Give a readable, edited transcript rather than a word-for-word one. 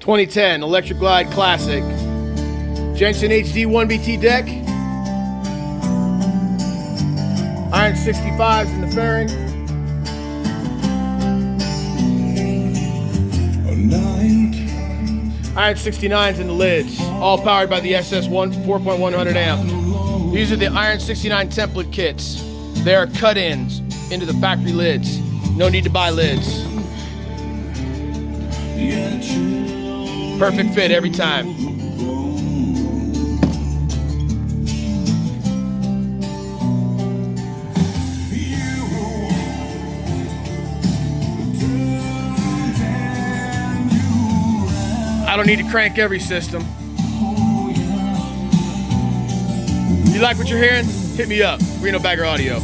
2010 Electragllide Classic Jensen HD1BT deck. Iron 65s in the fairing. Iron 69s in the lids. All powered by the SS1 4.100 amp. These are the Iron 69 template kits. They are cut-ins into the factory lids. No need to buy lids. Perfect fit every time. I don't need to crank every system. You like what you're hearing? Hit me up. Reno Bagger Audio.